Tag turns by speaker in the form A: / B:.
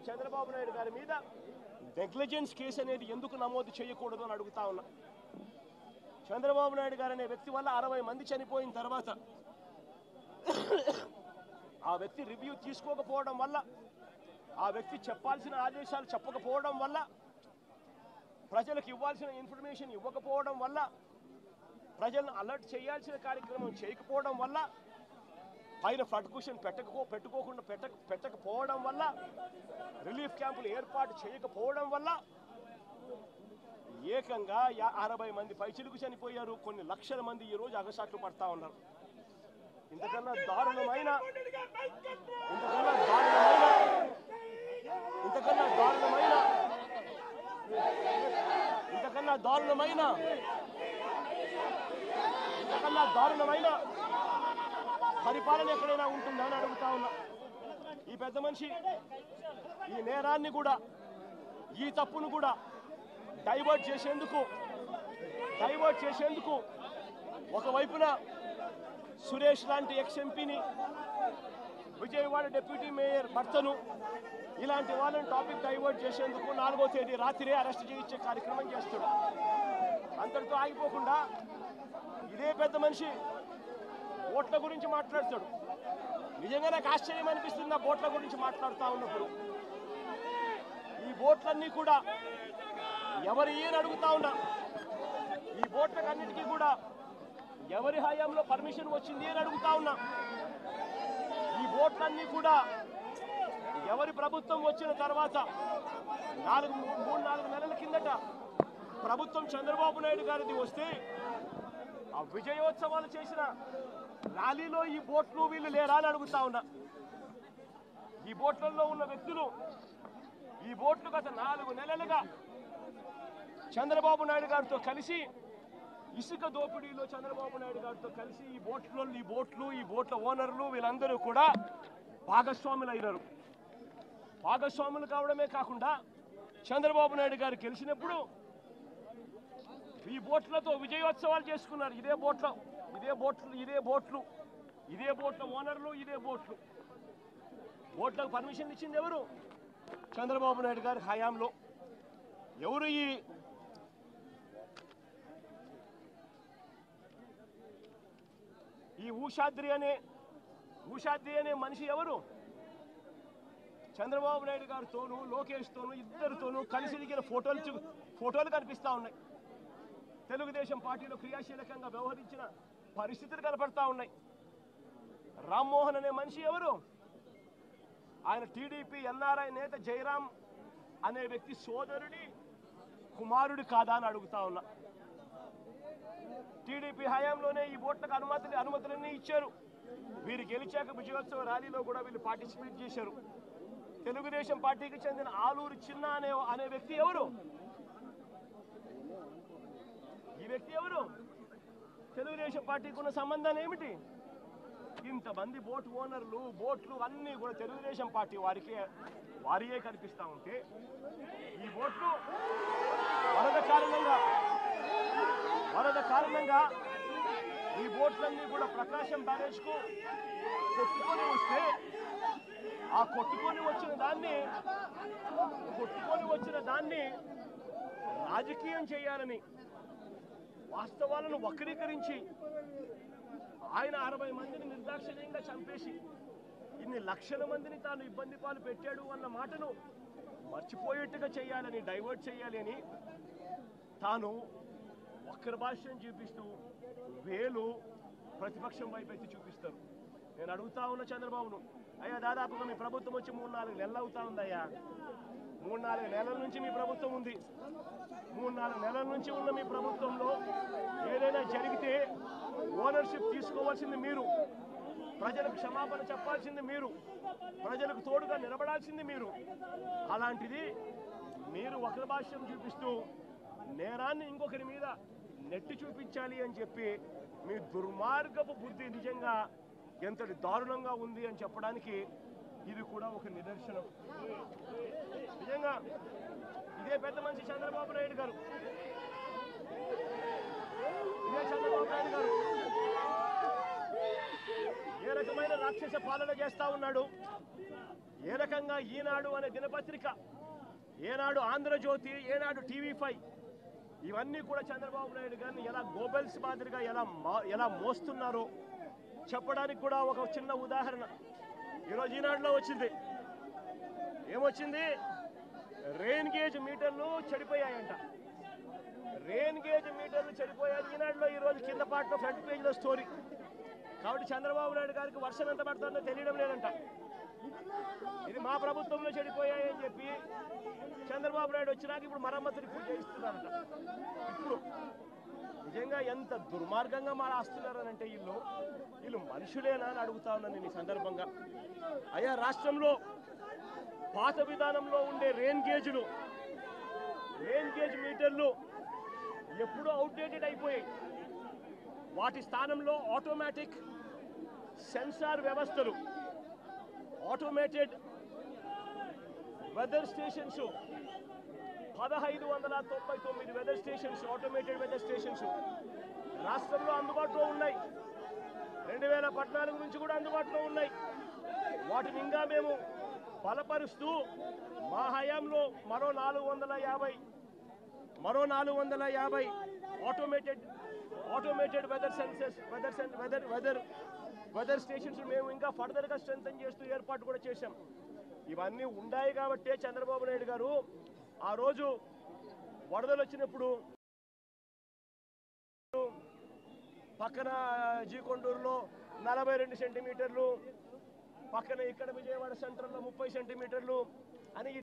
A: చంద్రబాబు నాయుడు గారి మీద negligence case అనేది ఎందుకు నమోదు చేయకూడదు అని అడుగుతా ఉన్నా. చంద్రబాబు నాయుడు గారు అనే వ్యక్తి వల్ల 60 మంది చనిపోయిన తర్వాత ఆ వ్యక్తి రివ్యూ తీసుకోకపోవడం వల్ల, ఆ వ్యక్తి చెప్పాల్సిన ఆదేశాలు చెప్పకపోవడం వల్ల, ప్రజలకు ఇవ్వాల్సిన ఇన్ఫర్మేషన్ ఇవ్వకపోవడం వల్ల, ప్రజలను అలర్ట్ చేయాల్సిన కార్యక్రమం చేయకపోవడం వల్ల, పైన ఫ్లడ్ క్యూషన్ పెట్టకపోవడం వల్ల, రిలీఫ్ క్యాంపులు ఏర్పాటు చేయకపోవడం వల్ల ఏకంగా 60 మంది పైచిలుకు చనిపోయారు. కొన్ని లక్షల మంది ఈ రోజు అగసాట్లు పడతా ఉన్నారు. ఇంతకన్నా దారుణమైన పరిపాలన ఎక్కడైనా ఉంటుందా అని అడుగుతా ఉన్నా. ఈ పెద్ద మనిషి ఈ నేరాన్ని కూడా, ఈ తప్పును కూడా డైవర్ట్ చేసేందుకు ఒకవైపున సురేష్ లాంటి ఎక్స్ ఎంపీని, విజయవాడ డిప్యూటీ మేయర్ భర్తను, ఇలాంటి వాళ్ళని టాపిక్ డైవర్ట్ చేసేందుకు 4వ తేదీ రాత్రే అరెస్ట్ చేయించే కార్యక్రమం చేస్తాడు. అంతటితో ఆగిపోకుండా ఇదే పెద్ద మనిషి ఓట్ల గురించి మాట్లాడతాడు. నిజంగా నాకు ఆశ్చర్యం అనిపిస్తుంది ఆ ఓట్ల గురించి మాట్లాడుతూ ఉన్నప్పుడు. ఈ ఓట్లన్నీ కూడా ఎవరు ఏని అడుగుతా ఉన్నా, ఈ ఓట్లకన్నిటికీ కూడా ఎవరి హయాంలో పర్మిషన్ వచ్చింది అని అడుగుతా ఉన్నా. ఈ ఓట్లన్నీ కూడా ఎవరి ప్రభుత్వం వచ్చిన తర్వాత 3-4 నెలల కిందట ప్రభుత్వం చంద్రబాబు నాయుడు గారిది వస్తే ఆ విజయోత్సవాలు చేసిన ర్యాలీలో ఈ బోట్లు వీళ్ళు లేరా అని అడుగుతా ఉన్నా. ఈ బోట్లలో ఉన్న వ్యక్తులు, ఈ బోట్లు గత 4 నెలలుగా చంద్రబాబు నాయుడు గారితో కలిసి ఇసుక దోపిడీలో చంద్రబాబు నాయుడు గారితో కలిసి ఈ బోట్ల ఓనర్లు వీళ్ళందరూ కూడా భాగస్వాములు అయినారు. భాగస్వాములు కావడమే కాకుండా చంద్రబాబు నాయుడు గారు గెలిచినప్పుడు ఈ బోట్లతో విజయోత్సవాలు చేసుకున్నారు. ఇదే బోట్ల ఓనర్లు, ఇదే బోట్లకు పర్మిషన్ ఇచ్చింది ఎవరు? చంద్రబాబు నాయుడు గారి హయాంలో. ఎవరు ఈ ఊషాద్రి అనే మనిషి ఎవరు? చంద్రబాబు నాయుడు గారితోనూ లోకేష్తోనూ ఇద్దరితోనూ కలిసి దిగిన ఫోటోలు కనిపిస్తూ ఉన్నాయి. తెలుగుదేశం పార్టీలో క్రియాశీలకంగా వ్యవహరించిన పరిస్థితులు కనపడతా ఉన్నాయి. రామ్మోహన్ అనే మనిషి ఎవరు? ఆయన టీడీపీ ఎన్ఆర్ఐ నేత జయరాం అనే వ్యక్తి సోదరుడి కుమారుడు కాదా అని అడుగుతా ఉన్నా. టీడీపీ హయాంలోనే ఈ ఓట్లకు అనుమతులన్నీ ఇచ్చారు. వీరు గెలిచాక విజయోత్సవ ర్యాలీలో కూడా వీళ్ళు పార్టిసిపేట్ చేశారు. తెలుగుదేశం పార్టీకి చెందిన ఆలూరు చిన్న అనే వ్యక్తి ఎవరు? ఈ వ్యక్తి ఎవరు? తెలుగుదేశం పార్టీకి ఉన్న సంబంధాలు ఏమిటి? ఇంతమంది బోట్ ఓనర్లు, బోట్లు అన్నీ కూడా తెలుగుదేశం పార్టీ వారియే కనిపిస్తూ ఉంటే, ఈ బోట్లు వరద కారణంగా ఈ బోట్లన్నీ కూడా ప్రకాశం బ్యారేజ్కు కొట్టుకొని వస్తే, ఆ కొట్టుకొని వచ్చిన దాన్ని రాజకీయం చేయాలని, వాస్తవాలను వక్రీకరించి ఆయన 60 మందిని నిర్దాక్షిణ్యంగా చంపేసి ఇన్ని లక్షల మందిని తాను ఇబ్బంది పాలు పెట్టాడు అన్న మాటను మర్చిపోయేట్టుగా చేయాలని, డైవర్ట్ చేయాలి అని తాను వక్ర భాష్యం చూపిస్తూ వేలు ప్రతిపక్షం వైపు ఎత్తి చూపిస్తారు. నేను అడుగుతా ఉన్న చంద్రబాబును, అయ్యా దాదాపుగా మీ ప్రభుత్వం వచ్చి 3-4 నెలలు అవుతా ఉందయ్యా. 3-4 నెలల నుంచి మీ ప్రభుత్వం ఉంది. 3-4 నెలల నుంచి ఉన్న మీ ప్రభుత్వంలో ఏదైనా జరిగితే ఓనర్షిప్ తీసుకోవాల్సింది మీరు, ప్రజలకు క్షమాపణ చెప్పాల్సింది మీరు, ప్రజలకు తోడుగా నిలబడాల్సింది మీరు. అలాంటిది మీరు వక్ర భాష్యం చూపిస్తూ నేరాన్ని ఇంకొకరి మీద నెట్టి చూపించాలి అని చెప్పి మీ దుర్మార్గపు బుద్ధి నిజంగా ఎంతటి దారుణంగా ఉంది అని చెప్పడానికి ఇది కూడా ఒక నిదర్శనం. నిజంగా ఇదే పెద్ద మనిషి చంద్రబాబు నాయుడు గారు, ఏ రకమైన రాక్షస పాలన చేస్తా ఉన్నాడు. ఏ రకంగా ఈనాడు అనే దినపత్రిక, ఏనాడు ఆంధ్రజ్యోతి, ఏనాడు TV5 ఇవన్నీ కూడా చంద్రబాబు నాయుడు గారిని ఎలా గోబెల్స్ మాదిరిగా ఎలా మోస్తున్నారో చెప్పడానికి కూడా ఒక చిన్న ఉదాహరణ ఈరోజు ఈనాడులో వచ్చింది. ఏమొచ్చింది? రెయిన్ గేజ్ మీటర్లు చెడిపోయాయంట. రెయిన్ గేజ్ మీటర్లు చెడిపోయాయి ఈనాడులో ఈరోజు కింద పాటలో ఫ్రంట్ పేజ్లో స్టోరీ. కాబట్టి చంద్రబాబు నాయుడు గారికి వర్షం ఎంత పడుతుందో తెలియడం లేదంట. ఇది మా ప్రభుత్వంలో చెడిపోయాయని చెప్పి చంద్రబాబు నాయుడు వచ్చినాక ఇప్పుడు మరమ్మతులు ఇప్పుడు చేయిస్తున్నారంట. ఇప్పుడు నిజంగా ఎంత దుర్మార్గంగా మారాస్తున్నారనంటే వీళ్ళు మనుషులేనా అని అడుగుతా ఉన్నాను నేను ఈ సందర్భంగా. అయ్యా, రాష్ట్రంలో పాత విధానంలో ఉండే రెయిన్ గేజ్ మీటర్లు ఎప్పుడూ అవుట్డేటెడ్ అయిపోయాయి. వాటి స్థానంలో ఆటోమేటిక్ సెన్సార్ వ్యవస్థలు, automated weather stations, 1599 weather stations, automated weather stations రాష్ట్రంలో అందుబాటులో ఉన్నాయి. 2014 నుంచి కూడా అందుబాటులో ఉన్నాయి. వాటిని ఇంకా మేము బలపరుస్తూ మా హయాంలో మరో 450 ఆటోమేటెడ్ వెదర్ స్టేషన్స్ మేము ఇంకా ఫర్దర్గా స్ట్రెంథెన్ చేస్తూ ఏర్పాటు కూడా చేశాం. ఇవన్నీ ఉన్నాయి కాబట్టే చంద్రబాబు నాయుడు గారు ఆ రోజు వరదలు వచ్చినప్పుడు పక్కన జీకొండూరులో 42 సెంటీమీటర్లు, పక్కన ఇక్కడ విజయవాడ సెంటర్లో 30 సెంటీమీటర్లు అని